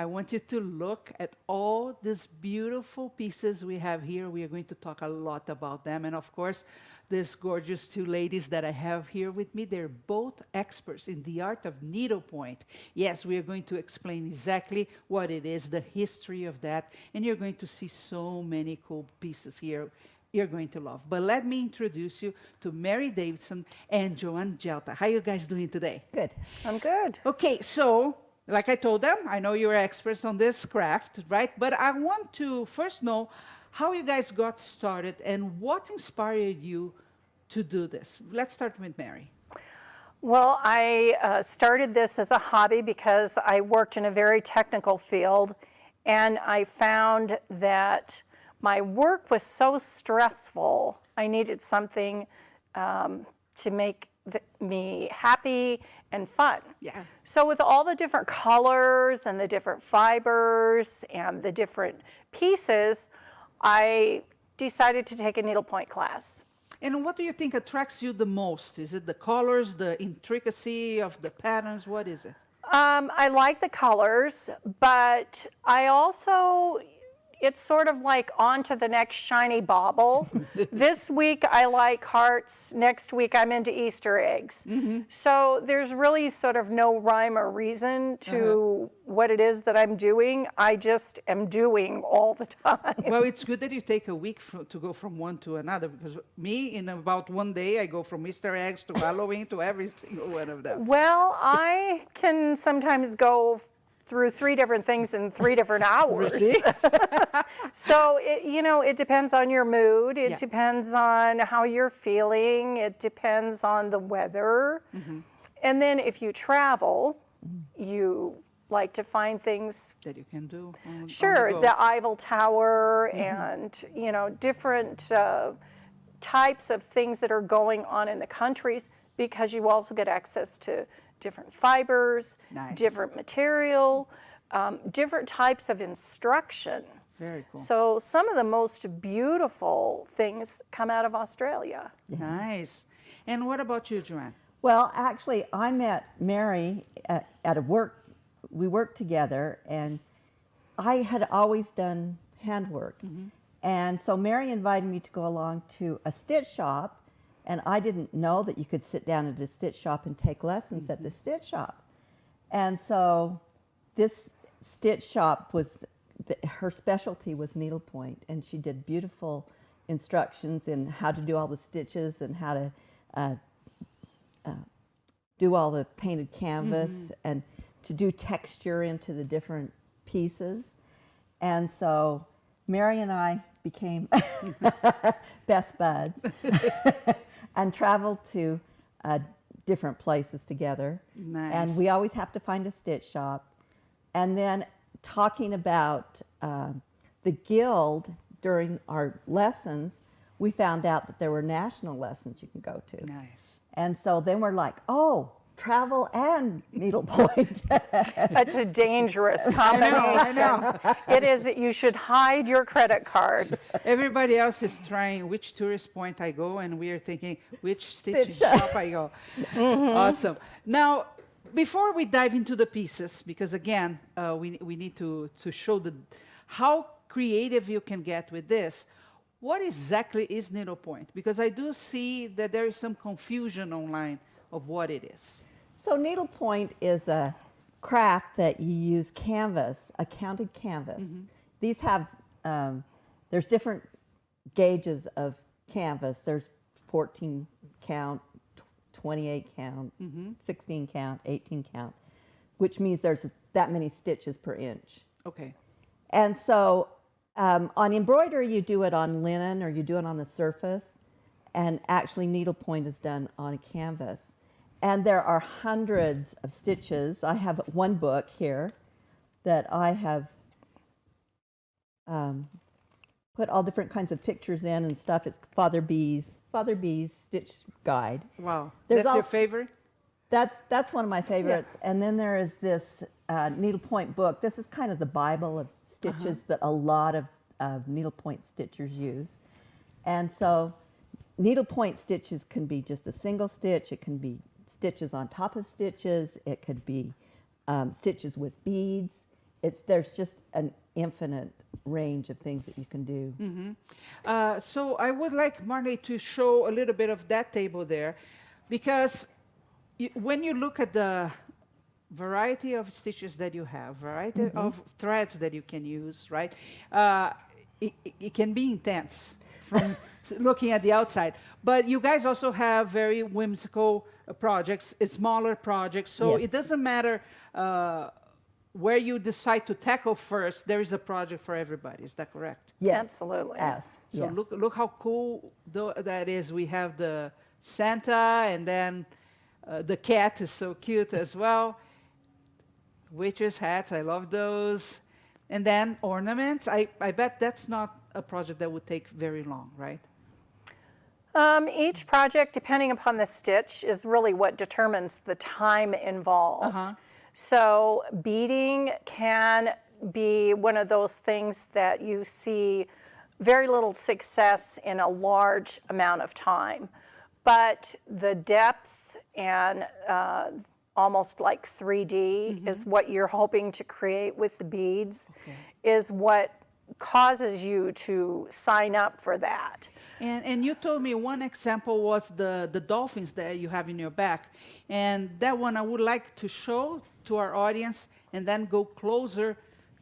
I want you to look at all these beautiful pieces we have here. We are going to talk a lot about them. And of course, these gorgeous two ladies that I have here with me, they're both experts in the art of needlepoint. Yes, we are going to explain exactly what it is, the history of that, and you're going to see so many cool pieces here you're going to love. But let me introduce you to Mary Davidson and Joanne Gelta. How are you guys doing today? Good. I'm good. Okay, so like I told them, I know you're experts on this craft, right? But I want to first know how you guys got started and what inspired you to do this. Let's start with Mary. Well, I started this as a hobby because I worked in a very technical field, and I found that my work was so stressful. I needed something to make me happy and fun. Yeah. So with all the different colors and the different fibers and the different pieces, I decided to take a needlepoint class. And what do you think attracts you the most? Is it the colors, the intricacy of the patterns? What is it? I like the colors, but I also, it's sort of like on to the next shiny bauble. This week I like hearts, next week I'm into Easter eggs. So there's really sort of no rhyme or reason to what it is that I'm doing. I just am doing all the time. Well, it's good that you take a week to go from one to another, because me, in about one day, I go from Easter eggs to Halloween to every single one of them. Well, I can sometimes go through 3 different things in 3 different hours. So, it depends on your mood. It depends on how you're feeling. It depends on the weather. And then if you travel, you like to find things That you can do on Sure, the go. the Eiffel Tower and, different types of things that are going on in the countries, because you also get access to different fibers, Nice. different material, different types of instruction. Very cool. So some of the most beautiful things come out of Australia. Nice. And what about you, Joanne? Well, actually, I met Mary at a work. We worked together, and I had always done handwork. And so Mary invited me to go along to a stitch shop, and I didn't know that you could sit down at a stitch shop and take lessons at the stitch shop. And so this stitch shop her specialty was needlepoint, and she did beautiful instructions in how to do all the stitches and how to do all the painted canvas and to do texture into the different pieces. And so Mary and I became best buds and traveled to different places together. Nice. And we always have to find a stitch shop. And then talking about the guild during our lessons, we found out that there were national lessons you can go to. Nice. And so then we're like, oh, travel and needlepoint. That's a dangerous combination. It is. You should hide your credit cards. Everybody else is trying which tourist point I go, and we are thinking which stitching shop I go. Awesome. Now, before we dive into the pieces, because again, we need to show how creative you can get with this. What exactly is needlepoint? Because I do see that there is some confusion online of what it is. So needlepoint is a craft that you use canvas, a counted canvas. These have, there's different gauges of canvas. There's 14 count, 28 count, 16 count, 18 count, which means there's that many stitches per inch. Okay. And so on embroidery, you do it on linen or you do it on the surface, and actually needlepoint is done on a canvas. And there are hundreds of stitches. I have one book here that I have put all different kinds of pictures in and stuff. It's Father B's Stitch Guide. Wow. There's That's your also- favorite? That's one of my favorites. And then there is this needlepoint book. This is kind of the Bible of stitches that a lot of needlepoint stitchers use. And so needlepoint stitches can be just a single stitch. It can be stitches on top of stitches. It could be stitches with beads. there's just an infinite range of things that you can do. So I would like Marley to show a little bit of that table there, because when you look at the variety of stitches that you have, variety of threads that you can use, right? It can be intense from looking at the outside. But you guys also have very whimsical projects, smaller projects. So Yes. it doesn't matter where you decide to tackle first. There is a project for everybody. Is that correct? Yes. Absolutely. Yes. So Yes. look how cool that is. We have the Santa, and then the cat is so cute as well. Witches' hats, I love those. And then ornaments. I bet that's not a project that would take very long, right? Each project, depending upon the stitch, is really what determines the time involved. So beading can be one of those things that you see very little success in a large amount of time. But the depth and almost like 3D is what you're hoping to create with the beads, is what causes you to sign up for that. And you told me one example was the dolphins that you have in your back. And that one I would like to show to our audience and then go closer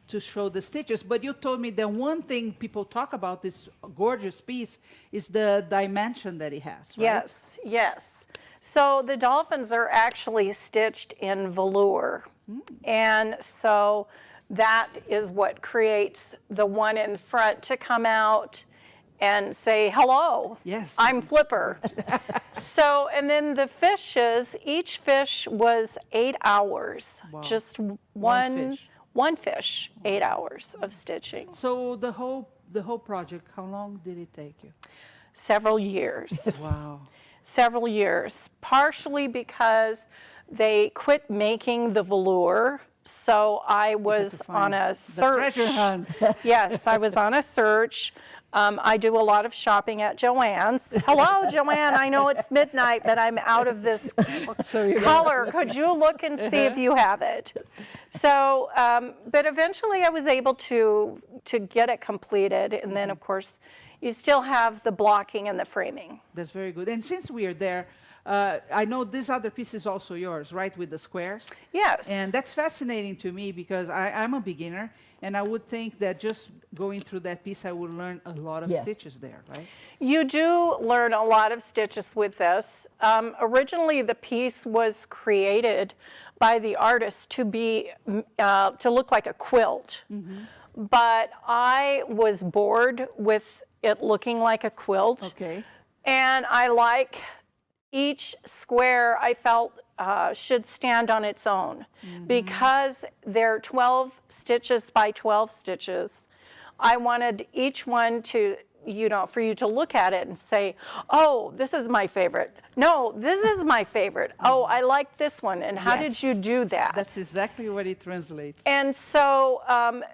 to show the stitches. But you told me that one thing people talk about this gorgeous piece is the dimension that it has, right? Yes, yes. So the dolphins are actually stitched in velour. And so that is what creates the one in front to come out and say, hello, Yes. I'm Flipper. So, and then the fishes, each fish was 8 hours. Wow. Just One fish. one fish, 8 hours of stitching. So the whole project, how long did it take you? Several years. Wow. Several years, partially because they quit making the velour. So I was on a The search. treasure hunt. Yes, I was on a search. I do a lot of shopping at Joann's. Hello, Joanne. I know it's midnight, but I'm out of this color. Could you look and see if you have it? So, but eventually I was able to get it completed. And then, of course, you still have the blocking and the framing. That's very good. And since we are there, I know this other piece is also yours, right, with the squares? Yes. And that's fascinating to me because I'm a beginner, and I would think that just going through that piece, I would learn a lot of Yes. stitches there, right? You do learn a lot of stitches with this. Originally, the piece was created by the artist to be to look like a quilt, but I was bored with it looking like a quilt. Okay. And I like each square I felt should stand on its own because they're 12 stitches by 12 stitches. I wanted each one to, for you to look at it and say, oh, this is my favorite. No, this is my favorite. Oh, I like this one. And how did you Yes. do that? That's exactly what it translates. And so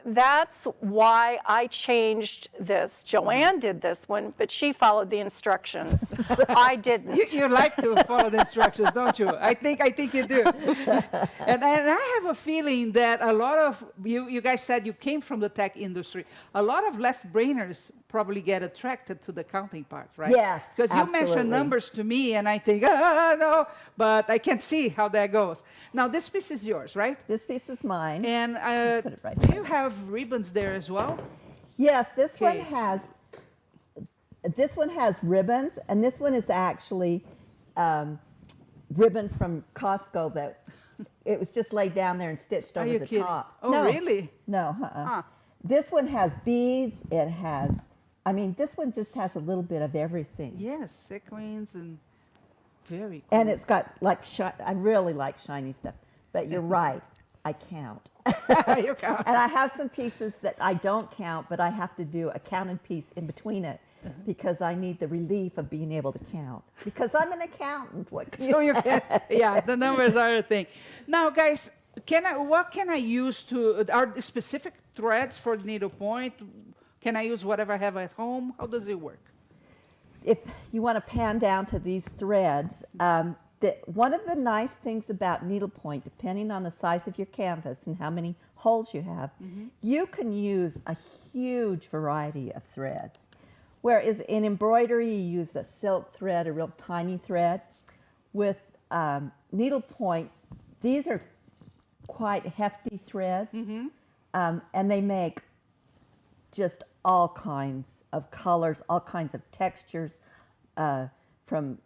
that's why I changed this. Joanne did this one, but she followed the instructions. I didn't. You like to follow the instructions, don't you? I think you do. And I have a feeling that a lot of you guys said you came from the tech industry. A lot of left-brainers probably get attracted to the counting part, right? Yes, Because you mentioned absolutely. numbers to me, and I think, no, but I can see how that goes. Now, this piece is yours, right? This piece is mine. And Put it right do you have ribbons there as well? Yes, this one Okay. has ribbons, and this one is actually ribbon from Costco that it was just laid down there and stitched Are over you the kidding? top. Oh, No. really? No, Huh. This one has beads. It has, this one just has a little bit of everything. Yes, sequins and very cool. And it's got like, I really like shiny stuff. But you're right, I count. You count. And I have some pieces that I don't count, but I have to do a counted piece in between it because I need the relief of being able to count. Because I'm an accountant. What can So you you can, yeah, the numbers are a thing. Now, guys, what can I use are there specific threads for needlepoint? Can I use whatever I have at home? How does it work? If you want to pan down to these threads, one of the nice things about needlepoint, depending on the size of your canvas and how many holes you have, you can use a huge variety of threads. Whereas in embroidery, you use a silk thread, a real tiny thread. With needlepoint, these are quite hefty threads, and they make just all kinds of colors, all kinds of textures, from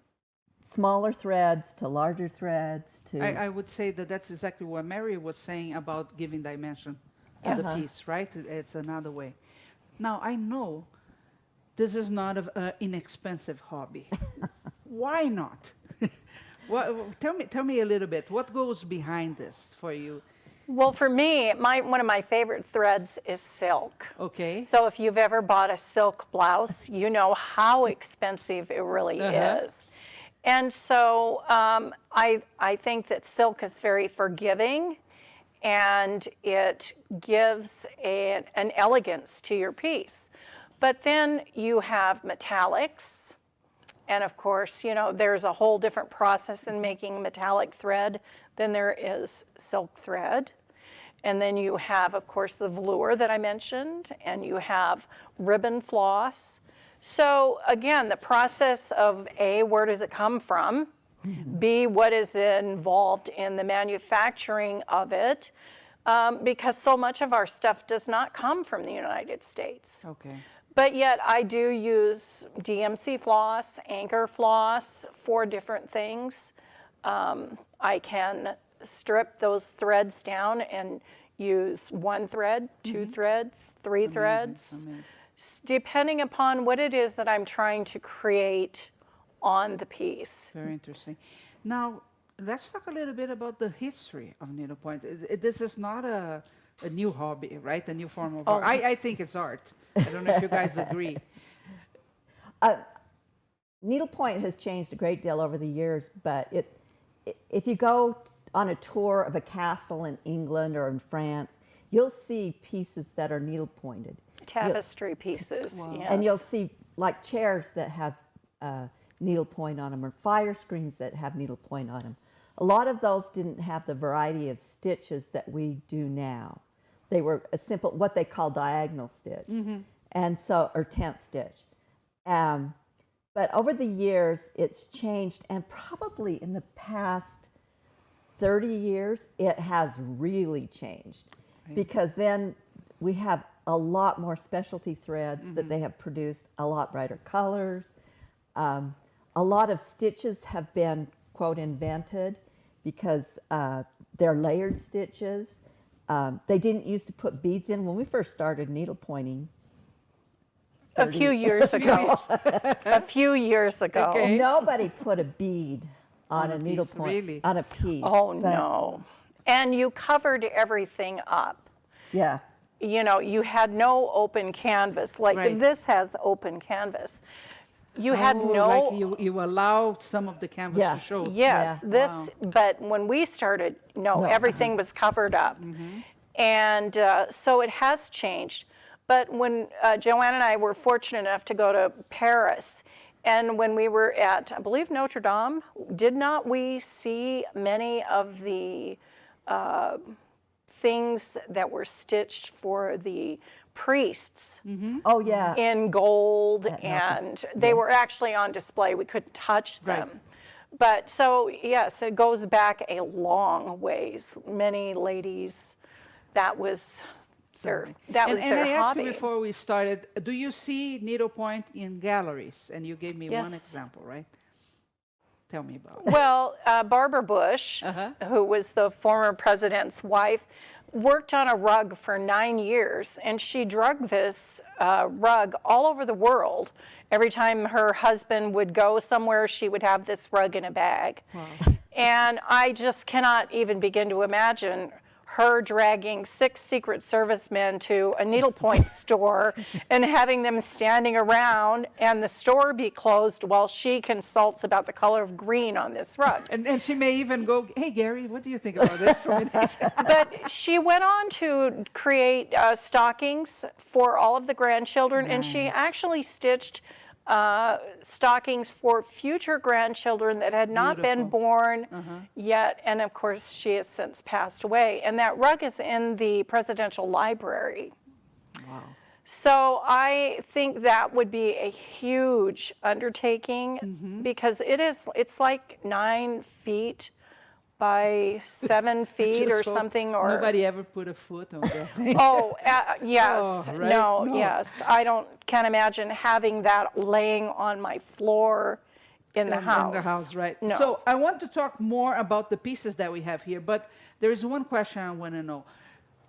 smaller threads to larger threads to... I would say that that's exactly what Mary was saying about giving dimension to the piece, right? It's another way. Now, I know this is not an inexpensive hobby. Why not? Tell me a little bit. What goes behind this for you? Well, for me, one of my favorite threads is silk. Okay. So if you've ever bought a silk blouse, you know how expensive it really is. And so I think that silk is very forgiving, and it gives an elegance to your piece. But then you have metallics, and of course, you know, there's a whole different process in making metallic thread than there is silk thread. And then you have, of course, the velour that I mentioned, and you have ribbon floss. So again, the process of A, where does it come from? B, what is involved in the manufacturing of it? Because so much of our stuff does not come from the United States. Okay. But yet I do use DMC floss, anchor floss for different things. I can strip those threads down and use one thread, two threads, three threads, depending upon what it is that I'm trying to create on the piece. Very interesting. Now, let's talk a little bit about the history of needlepoint. This is not a new hobby, right? A new form of art. I think it's art. I don't know if you guys agree. Needlepoint has changed a great deal over the years, but if you go on a tour of a castle in England or in France, you'll see pieces that are needlepointed. Tapestry pieces, yes. And you'll see like chairs that have needlepoint on them, or fire screens that have needlepoint on them. A lot of those didn't have the variety of stitches that we do now. They were a simple, what they call diagonal stitch, and so, or tent stitch. But over the years, it's changed, and probably in the past 30 years, it has really changed. Right. Because then we have a lot more specialty threads that they have produced, a lot brighter colors. A lot of stitches have been, quote, invented because they're layered stitches. They didn't used to put beads in. When we first started needlepointing, a few years ago. A few years ago. Okay. Nobody put a bead on a needlepoint, really? on a piece. Oh, no. And you covered everything up. Yeah. You know, you had no open canvas. Like this has open canvas. You had no... Like you allowed some of the canvas to show. Yes, Yeah. but when we started, no. Everything was covered up. And so it has changed. But when Joanne and I were fortunate enough to go to Paris, and when we were at, I believe, Notre Dame, did not we see many of the things that were stitched for the priests Oh, yeah. in gold, and they were actually on display. We couldn't touch them. Right. But so, yes, it goes back a long ways. Many ladies, that was their And I asked hobby. you before we started, do you see needlepoint in galleries? And you gave me one Yes. example, right? Tell me about it. Well, Barbara Bush, who was the former president's wife, worked on a rug for 9 years, and she drug this rug all over the world. Every time her husband would go somewhere, she would have this rug in a bag. Wow. And I just cannot even begin to imagine her dragging 6 Secret Service men to a needlepoint store and having them standing around and the store be closed while she consults about the color of green on this rug. And she may even go, hey, Gary, what do you think about this combination? But she went on to create stockings for all of the grandchildren, and she actually stitched stockings for future grandchildren that had not been Beautiful. born yet. And of course, she has since passed away. And that rug is in the presidential library. Wow. So I think that would be a huge undertaking because it's like 9 feet by 7 feet or Just hope something. Or nobody ever put a foot on that thing. oh yes, Oh, right? no, No. yes. I can't imagine having that laying on my floor in the house. In the house, right. No. So I want to talk more about the pieces that we have here, but there is one question I want to know.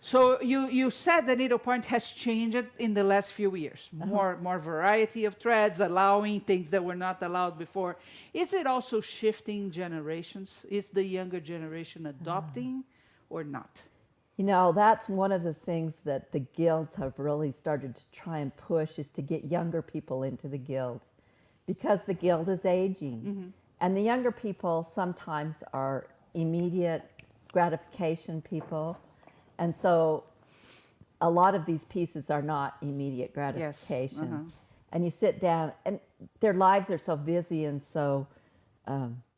So you said the needlepoint has changed in the last few years. More variety of threads, allowing things that were not allowed before. Is it also shifting generations? Is the younger generation adopting or not? You know, that's one of the things that the guilds have really started to try and push, is to get younger people into the guilds, because the guild is aging. And the younger people sometimes are immediate gratification people. And so a lot of these pieces are not immediate gratification. And you sit down, and their lives are so busy and so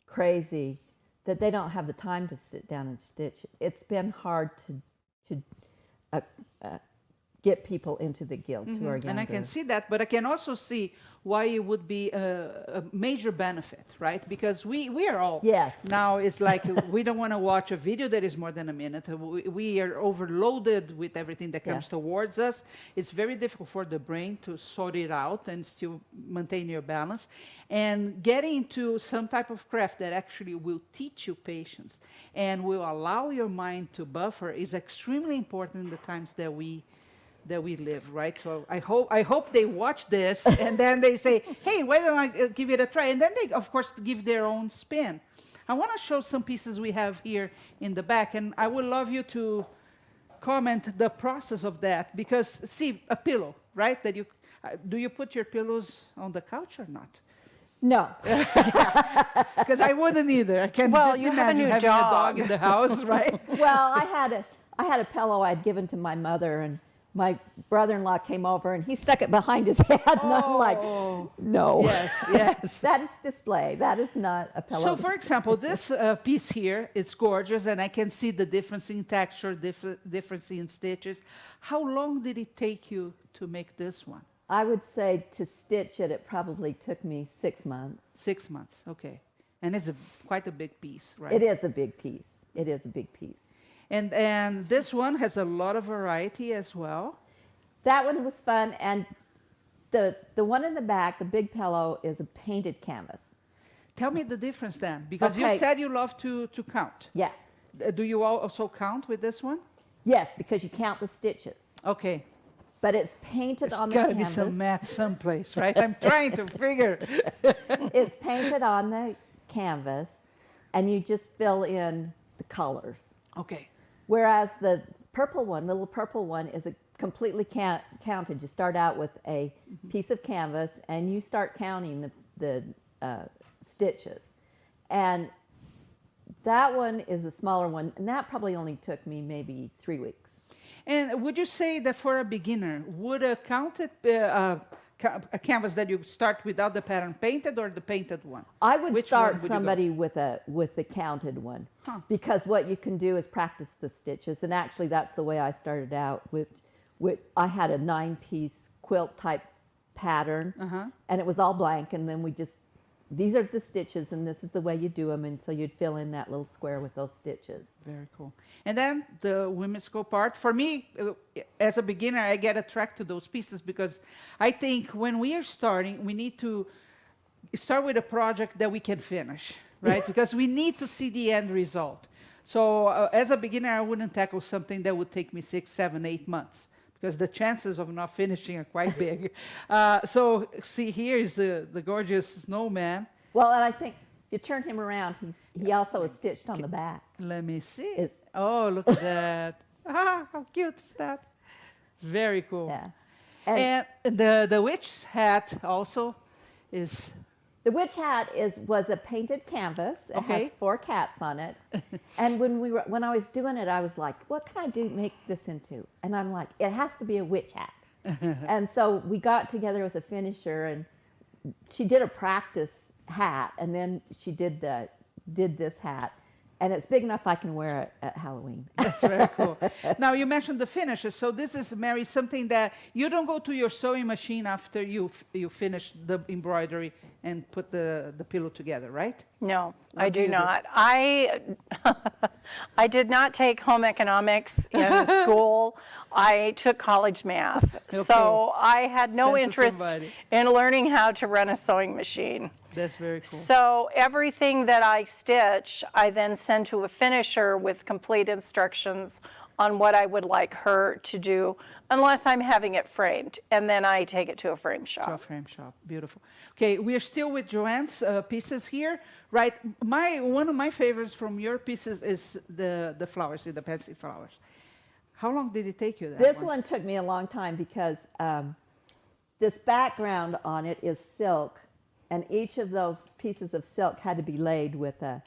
crazy that they don't have the time to sit down and stitch. It's been hard to get people into the guilds who are younger. And I can see that, but I can also see why it would be a major benefit, right? Because we are all, Yes. now it's like we don't want to watch a video that is more than a minute. We are overloaded with everything that comes towards us. It's very difficult for the brain to sort it out and still maintain your balance. And getting into some type of craft that actually will teach you patience and will allow your mind to buffer is extremely important in the times that we live, right? So I hope they watch this and then they say, hey, why don't I give it a try? And then they, of course, give their own spin. I want to show some pieces we have here in the back, and I would love you to comment the process of that, because see, a pillow, right? That you do you put your pillows on the couch or not? No. Because I wouldn't either. I can Well, just you have a imagine new having a dog. dog in the house, right? Well, I had a pillow I'd given to my mother, and my brother-in-law came over and he stuck it behind his head, and I'm like, no. Yes. That is display. That is not a pillow. So, for example, this piece here, it's gorgeous, and I can see the difference in texture, difference in stitches. How long did it take you to make this one? I would say to stitch it, it probably took me 6 months. 6 months, okay. And it's quite a big piece, right? It is a big piece. It is a big piece. And this one has a lot of variety as well. That one was fun, and the one in the back, the big pillow, is a painted canvas. Tell me the difference then, because you Okay. said you love to count. Yeah. Do you also count with this one? Yes, because you count the stitches. Okay. But it's painted There's on the got to be canvas. some math someplace, right? I'm trying to figure. It's painted on the canvas, and you just fill in the colors. Okay. Whereas the purple one, the little purple one, is a completely counted. You start out with a piece of canvas, and you start counting the stitches. And that one is a smaller one, and that probably only took me maybe 3 weeks. And would you say that for a beginner, would a counted a canvas that you start without the pattern painted or the painted one? I would Which start one would you go? somebody with the counted one, because what you can do is practice the stitches. And actually, that's the way I started out. With I had a 9-piece quilt type pattern, and it was all blank. And then these are the stitches, and this is the way you do them. And so you'd fill in that little square with those stitches. Very cool. And then the whimsical part. For me, as a beginner, I get attracted to those pieces because I think when we are starting, we need to start with a project that we can finish, right? Because we need to see the end result. So as a beginner, I wouldn't tackle something that would take me 6, 7, 8 months, because the chances of not finishing are quite big. So see, here is the gorgeous snowman. Well, and I think if you turn him around, he also is stitched on the back. Let me see. Is- Oh, look at that. How cute is that? Very cool. Yeah. And the witch's hat also is, The witch hat was a painted canvas. It Okay. has 4 cats on it. And when I was doing it, I was like, what can I make this into? And I'm like, it has to be a witch hat. And so we got together with a finisher, and she did a practice hat, and then she did this hat, and it's big enough I can wear it at Halloween. That's very cool. Now, you mentioned the finishes. So this is, Mary, something that you don't go to your sewing machine after you finish the embroidery and put the pillow together, right? No, What I do you do do? not. I did not take home economics in school. I took college math. Okay. So I had no Sent to interest somebody. in learning how to run a sewing machine. That's very cool. So everything that I stitch, I then send to a finisher with complete instructions on what I would like her to do, unless I'm having it framed, and then I take it to a frame shop. To a frame shop, beautiful. Okay, we are still with Joanne's pieces here, right? One of my favorites from your pieces is the flowers, the fancy flowers. How long did it take you? This one took me a long time because this background on it is silk, and each of those pieces of silk had to be laid with a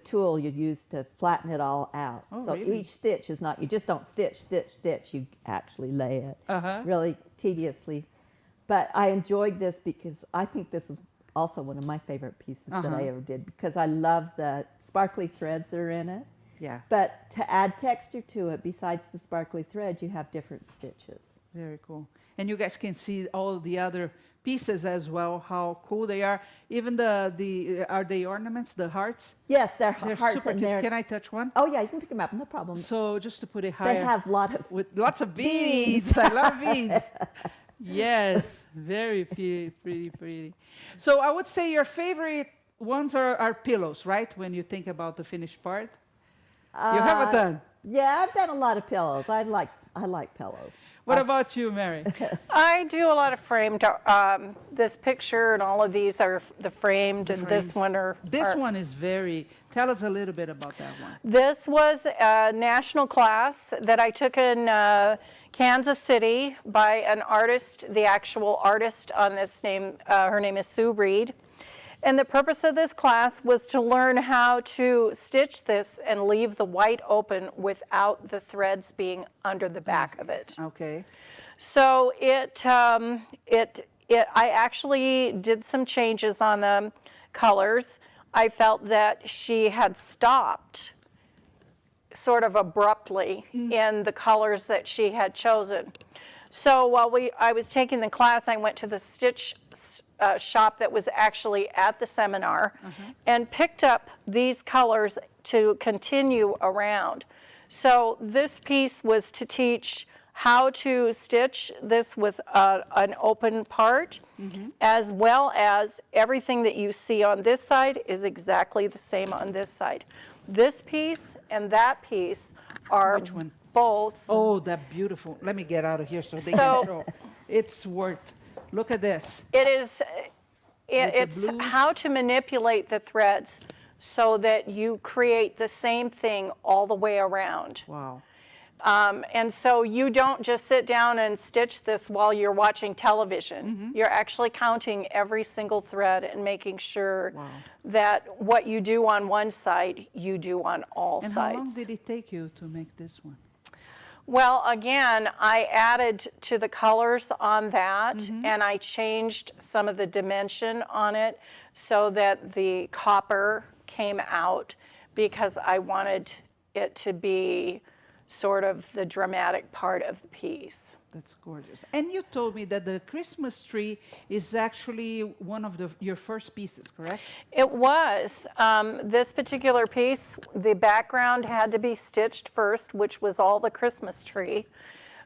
tool you use to flatten it all out. Oh, so really? each stitch is not, you just don't stitch, stitch, stitch, you actually lay it really tediously. But I enjoyed this because I think this is also one of my favorite pieces that I ever did, because I love the sparkly threads that are in it. Yeah, But to add texture to it, besides the sparkly threads, you have different stitches. very cool. And you guys can see all the other pieces as well, how cool they are. Even are they ornaments, the hearts? Yes, they're They're hearts super in cute. there. Can I touch one? Oh yeah, you can pick them up, no problem. So just to put it higher. They have with lots of beads. I love beads. Yes, very pretty. So I would say your favorite ones are pillows, right? When you think about the finished part. You have a ton. Yeah, I've done a lot of pillows. I like pillows. What about you, Mary? I do a lot of framed. This picture and all of these are the framed, and this frames. one are. This one is very. Tell us a little bit about that one. This was a national class that I took in Kansas City by an artist. The actual artist on this name, her name is Sue Reed. And the purpose of this class was to learn how to stitch this and leave the white open without the threads being under the back of it. Okay. So I actually did some changes on the colors. I felt that she had stopped sort of abruptly in the colors that she had chosen. So while I was taking the class, I went to the stitch shop that was actually at the seminar and picked up these colors to continue around. So this piece was to teach how to stitch this with an open part, as well as everything that you see on this side is exactly the same on this side. This piece and that piece are Which one? both. Oh, that beautiful. Let me get out of here so they So- can show. It's worth. Look at this. It is, it's blue? how to manipulate the threads so that you create the same thing all the way around. Wow. And so you don't just sit down and stitch this while you're watching television. You're actually counting every single thread and making sure Wow. that what you do on one side, you do on all And sides. how long did it take you to make this one? Well, again, I added to the colors on that, and I changed some of the dimension on it so that the copper came out, because I wanted it to be sort of the dramatic part of the piece. That's gorgeous. And you told me that the Christmas tree is actually one of your first pieces, correct? It was. This particular piece, the background had to be stitched first, which was all the Christmas tree,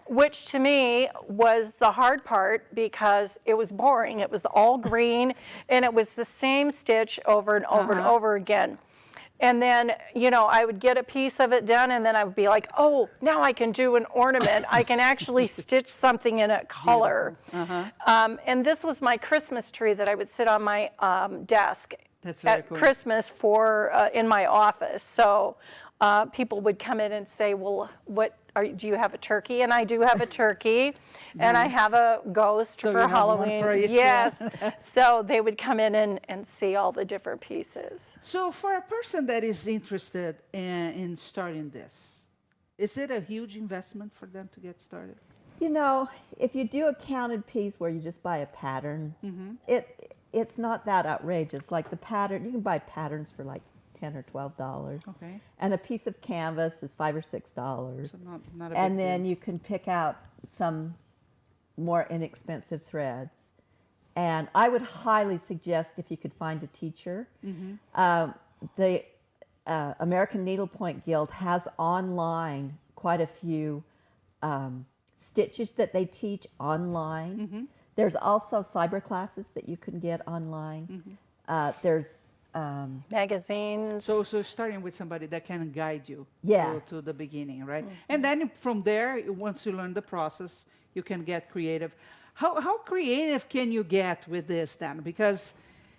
which to me was the hard part because it was boring. It was all green, and it was the same stitch over and over and over again. And then, you know, I would get a piece of it done, and then I would be like, oh, now I can do an ornament. I can actually stitch something in a color. And this was my Christmas tree that I would sit on my desk That's very at cool. Christmas for in my office. So people would come in and say, well, do you have a turkey? And I do have a turkey. And I Nice. have a ghost So for you have one Halloween. for each Yes. So they would come in and see all the different pieces. So for a person that is interested in starting this, is it a huge investment for them to get started? You know, if you do a counted piece where you just buy a pattern, it's not that outrageous. Like the pattern, you can buy patterns for like $10 or $12. Okay. And a piece of canvas is $5 or $6. So not a big And then deal. you can pick out some more inexpensive threads. And I would highly suggest if you could find a teacher. The American Needlepoint Guild has online quite a few stitches that they teach online. There's also cyber classes that you can get online. There's Magazines. So starting with somebody that can guide you Yes. to the beginning, right? And then from there, once you learn the process, you can get creative. How creative can you get with this then? Because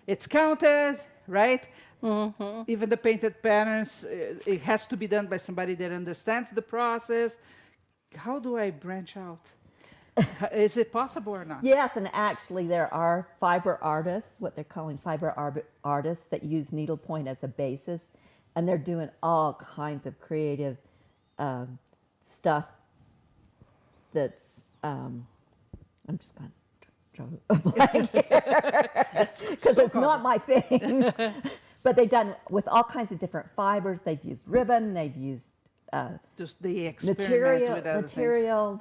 it's counted, right? Even the painted patterns, it has to be done by somebody that understands the process. How do I branch out? Is it possible or not? Yes, and actually there are fiber artists, what they're calling artists that use needlepoint as a basis, and they're doing all kinds of creative stuff that's, I'm just going to draw a blank here, because it's not my thing. But they've done with all kinds of different fibers. They've used ribbon, they've used Just the experiment with other things. material,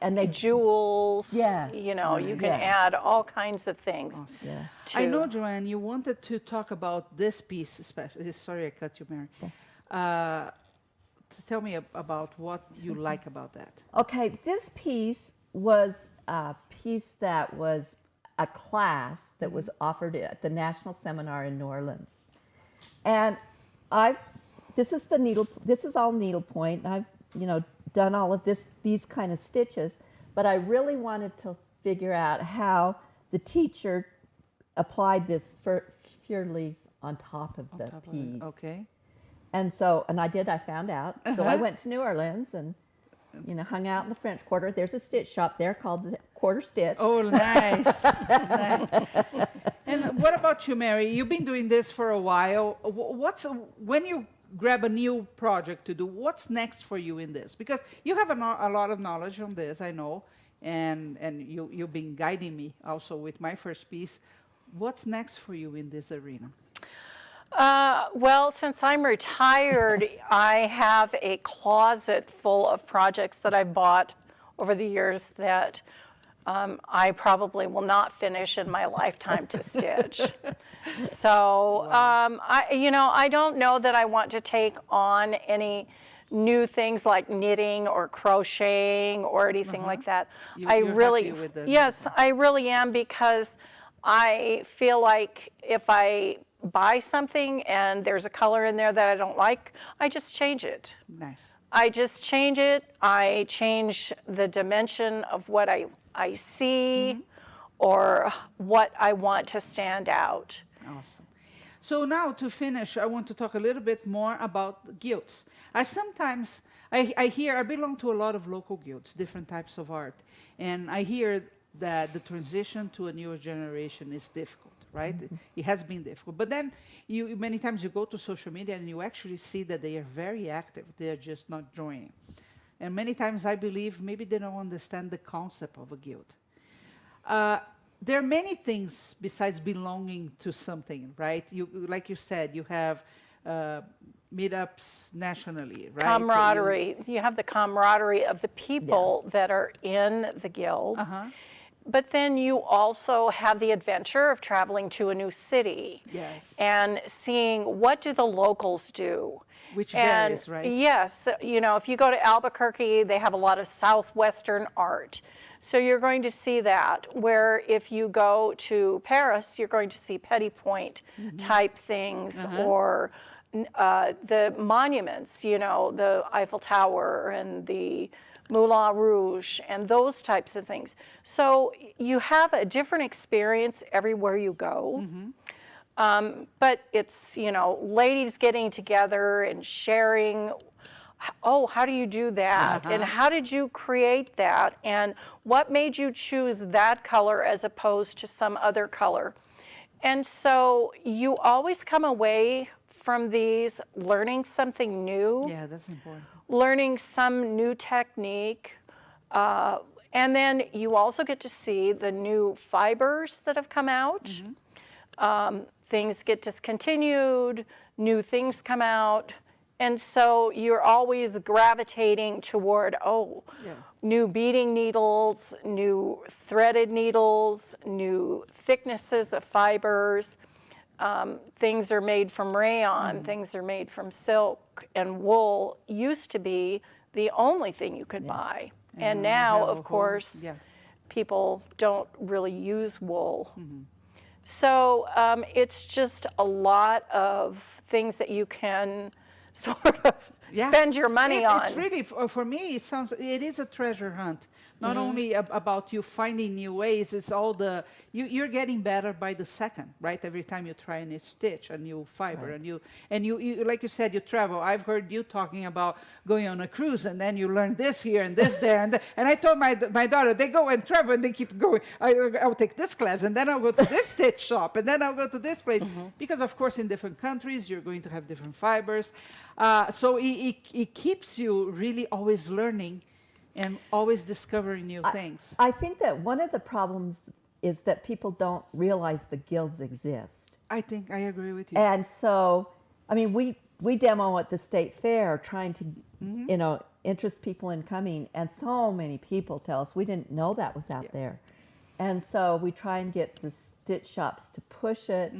and they Jewels. Yes. You know, you can Yes. add all kinds of things. Awesome. yeah. I to- know, Joanne, you wanted to talk about this piece especially. Sorry, I cut you, Mary. Tell me about what you like about that. Okay, this piece was a piece that was a class that was offered at the National Seminar in New Orleans. And this is all needlepoint. I've, done all of these kind of stitches, but I really wanted to figure out how the teacher applied this fur-leaves on top of the Top of it. piece. Okay. And so, I found out. So I went to New Orleans and, hung out in the French Quarter. There's a stitch shop there called the Quarter Stitch. Oh, nice. Nice. And what about you, Mary? You've been doing this for a while. When you grab a new project to do, what's next for you in this? Because you have a lot of knowledge on this, I know, and you've been guiding me also with my first piece. What's next for you in this arena? Well, since I'm retired, I have a closet full of projects that I bought over the years that I probably will not finish in my lifetime to stitch. So, I don't know that I want to take on any new things like knitting or crocheting or anything like that. You're happy with the Yes, I really am, because I feel like if I buy something and there's a color in there that I don't like, I just change it. Nice. I just change it. I change the dimension of what I see or what I want to stand out. Awesome. So now to finish, I want to talk a little bit more about guilds. I hear, I belong to a lot of local guilds, different types of art, and I hear that the transition to a newer generation is difficult, right? It has been difficult. But then many times you go to social media and you actually see that they are very active. They are just not joining. And many times I believe maybe they don't understand the concept of a guild. There are many things besides belonging to something, right? Like you said, you have meetups nationally, right? Camaraderie. You have the camaraderie of the people that are in the guild. But then you also have the adventure of traveling to a new city. Yes. And seeing what do the locals do. Which And varies, right? yes, if you go to Albuquerque, they have a lot of Southwestern art. So you're going to see that, where if you go to Paris, you're going to see Petit Point type things, or the monuments, the Eiffel Tower and the Moulin Rouge and those types of things. So you have a different experience everywhere you go. But it's, ladies getting together and sharing, oh, how do you do that? And how did you create that? And what made you choose that color as opposed to some other color? And so you always come away from these learning something new, Yeah, that's important. learning some new technique. And then you also get to see the new fibers that have come out. Things get discontinued, new things come out, and so you're always gravitating toward, new beading needles, new threaded needles, new thicknesses of fibers. Things are made from rayon, things are made from silk, and wool used to be the only thing you could buy. And now, of course, people don't really use wool. So it's just a lot of things that you can sort of spend your money on. It's really, for me, it is a treasure hunt. Not only about you finding new ways, it's all you're getting better by the second, right? Every time you try a new stitch, a new fiber, and you like you said, you travel. I've heard you talking about going on a cruise, and then you learn this here and this there, and I told my daughter, they go and travel and they keep going. I'll take this class, and then I'll go to this stitch shop, and then I'll go to this place, because of course in different countries you're going to have different fibers, so it keeps you really always learning and always discovering new things. I think that one of the problems is that people don't realize the guilds exist. I think I agree with you. And so, I mean, we demo at the state fair trying to, interest people in coming, and so many people tell us we didn't know that was out there. And so we try and get the stitch shops to push it,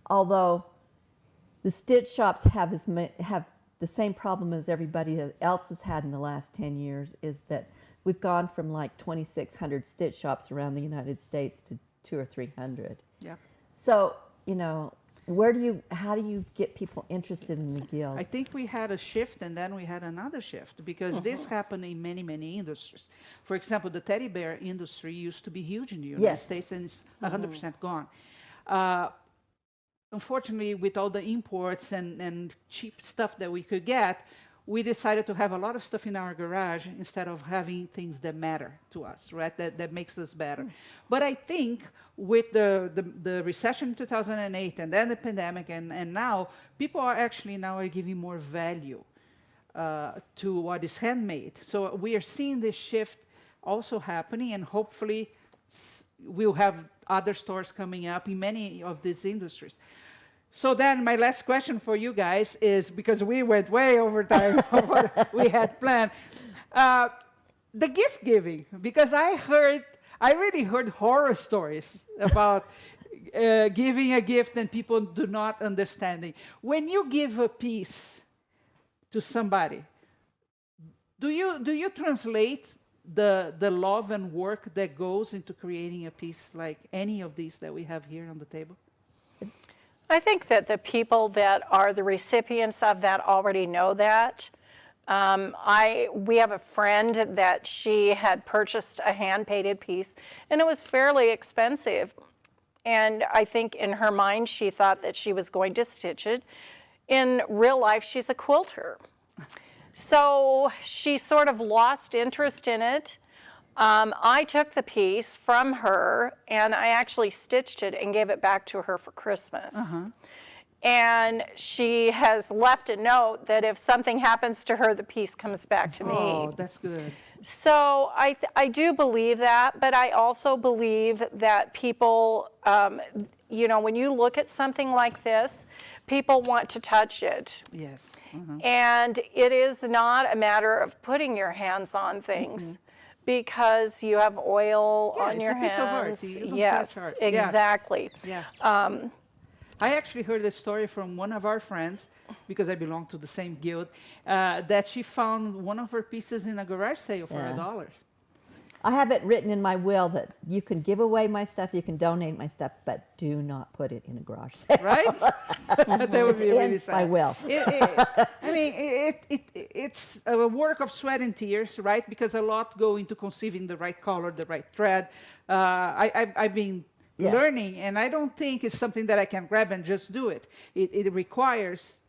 although the stitch shops have the same problem as everybody else has had in the last 10 years, is that we've gone from like 2,600 stitch shops around the United States to 200 or 300. Yeah. So, how do you get people interested in the guild? I think we had a shift, and then we had another shift, because this happened in many, many industries. For example, the teddy bear industry used to be huge in the United States, and it's 100% gone. Unfortunately, with all the imports and cheap stuff that we could get, we decided to have a lot of stuff in our garage instead of having things that matter to us, right? That makes us better. But I think with the recession in 2008 and then the pandemic and now, people are actually giving more value to what is handmade. So we are seeing this shift also happening, and hopefully we'll have other stores coming up in many of these industries. So then my last question for you guys is, because we went way over time of what we had planned, the gift giving, because I really heard horror stories about giving a gift and people do not understanding. When you give a piece to somebody, do you translate the love and work that goes into creating a piece like any of these that we have here on the table? I think that the people that are the recipients of that already know that. We have a friend that she had purchased a hand-painted piece, and it was fairly expensive. And I think in her mind, she thought that she was going to stitch it. In real life, she's a quilter. So she sort of lost interest in it. I took the piece from her, and I actually stitched it and gave it back to her for Christmas. And she has left a note that if something happens to her, the piece comes back to me. Oh, that's good. So I do believe that, but I also believe that people, when you look at something like this, people want to touch it. Yes. And it is not a matter of putting your hands on things. Because you have oil on your hands. It's a piece of art. Yes, exactly. Yeah. I actually heard a story from one of our friends, because I belong to the same guild, that she found one of her pieces in a garage sale for $1. I have it written in my will that you can give away my stuff, you can donate my stuff, but do not put it in a garage sale. Right? That would be really sad. I will. It's a work of sweat and tears, right? Because a lot go into conceiving the right color, the right thread. I've been learning, and I don't think it's something that I can grab and just do it. It requires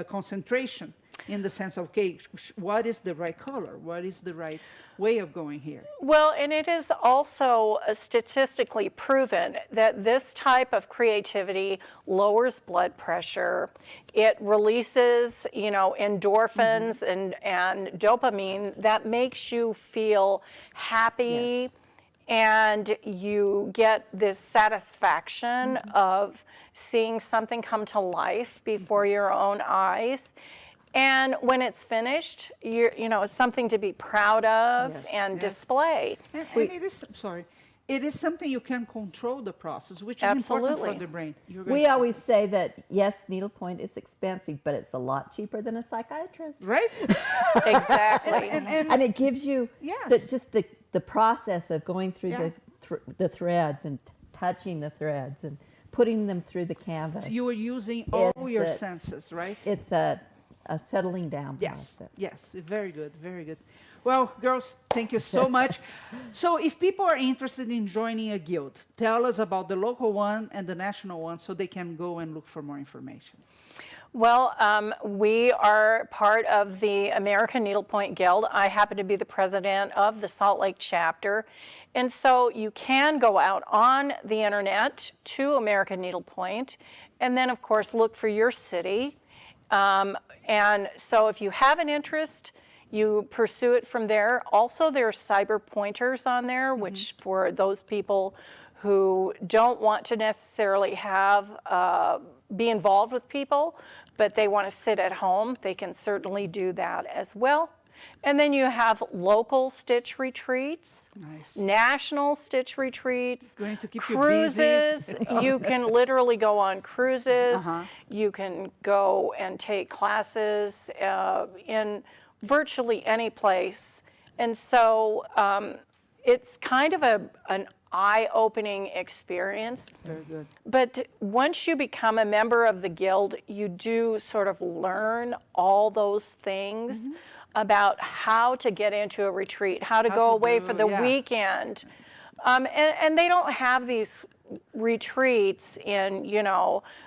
concentration, in the sense of, okay, what is the right color? What is the right way of going here? Well, and it is also statistically proven that this type of creativity lowers blood pressure. It releases, endorphins and dopamine that makes you feel happy and you get this satisfaction of seeing something come to life before your own eyes. And when it's finished, it's something to be proud of Yes, and yes. display. And it is, sorry, it is something you can control the process, which is important for Absolutely. the brain. You're going We to say always something. say that, yes, needlepoint is expensive, but it's a lot cheaper than a psychiatrist. Right? Exactly. And it gives you Yes. just the process of going through Yeah. the threads and touching the threads and putting them through the canvas. You are using all It's your a- senses, right? It's a settling down Yes, process. yes, very good, very good. Well, girls, thank you so much. So if people are interested in joining a guild, tell us about the local one and the national one so they can go and look for more information. Well, we are part of the American Needlepoint Guild. I happen to be the president of the Salt Lake chapter. And so you can go out on the internet to American Needlepoint and then, of course, look for your city. And so if you have an interest, you pursue it from there. Also, there are cyber pointers on there, which for those people who don't want to necessarily be involved with people, but they want to sit at home, they can certainly do that as well. And then you have local stitch retreats, Nice. national stitch retreats, Going to keep you busy. cruises. You can literally go on cruises. You can go and take classes in virtually any place. And so it's kind of an eye-opening experience. Very good. But once you become a member of the guild, you do sort of learn all those things about how to get into a retreat, how to How go to away do- for the yeah. weekend. And they don't have these retreats in,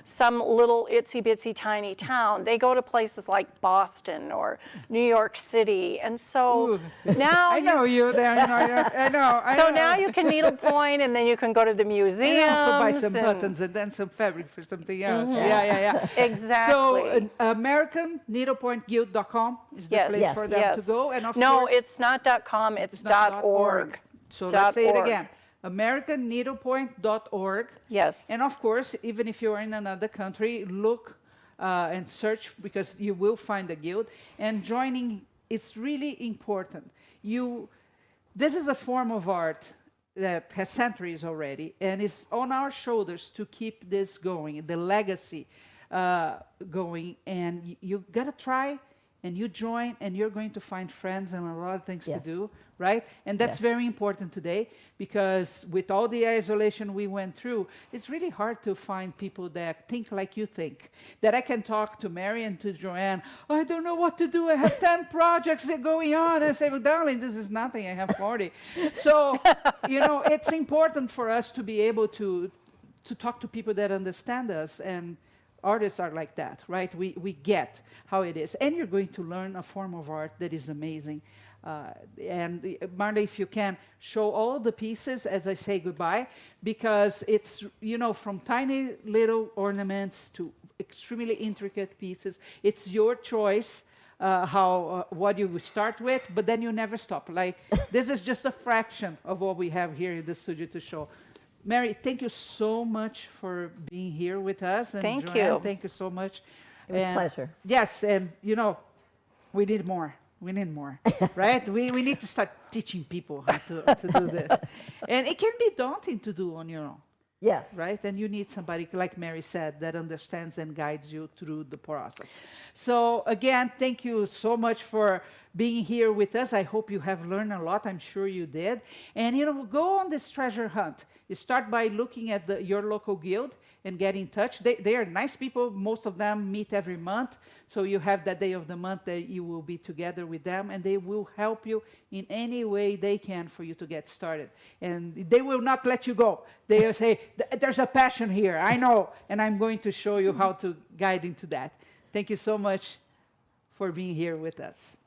some little itsy bitsy tiny town. They go to places like Boston or New York City. And so Ooh. now I know you there. I know. so now you can needlepoint, and then you can go to the museums. And also buy some and- buttons and then some fabric for something else. Yeah. Exactly. So AmericanNeedlepointGuild.com is the Yes. place Yes. for them to go. And of no, course, it's not .com, it's not .org. So Dot let's say it org. again. AmericanNeedlepoint.org. Yes. And of course, even if you're in another country, look and search because you will find a guild. And joining is really important. This is a form of art that has centuries already, and it's on our shoulders to keep this going, the legacy going. And you gotta try, and you join, and you're going to find friends and a lot of things to Yes. do, right? And that's Yes. very important today because with all the isolation we went through, it's really hard to find people that think like you think. That I can talk to Mary and to Joanne, I don't know what to do. I have 10 projects that are going on. And I say, well, darling, this is nothing. I have 40. So, it's important for us to be able to talk to people that understand us, and artists are like that, right? We get how it is. And you're going to learn a form of art that is amazing. And Marley, if you can, show all the pieces as I say goodbye, because it's, from tiny little ornaments to extremely intricate pieces. It's your choice what you start with, but then you never stop. Like, this is just a fraction of what we have here in the studio to show. Mary, thank you so much for being here with us. And Thank Joanne, you. thank you so much. It was a pleasure. Yes, and we need more. We need more, right? we need to start teaching people how to do this. And it can be daunting to do on your own, Yes. right? And you need somebody, like Mary said, that understands and guides you through the process. So again, thank you so much for being here with us. I hope you have learned a lot. I'm sure you did. And, go on this treasure hunt. You start by looking at your local guild and get in touch. They are nice people. Most of them meet every month. So you have that day of the month that you will be together with them, and they will help you in any way they can for you to get started. And they will not let you go. They will say, there's a passion here. I know. And I'm going to show you how to guide into that. Thank you so much for being here with us.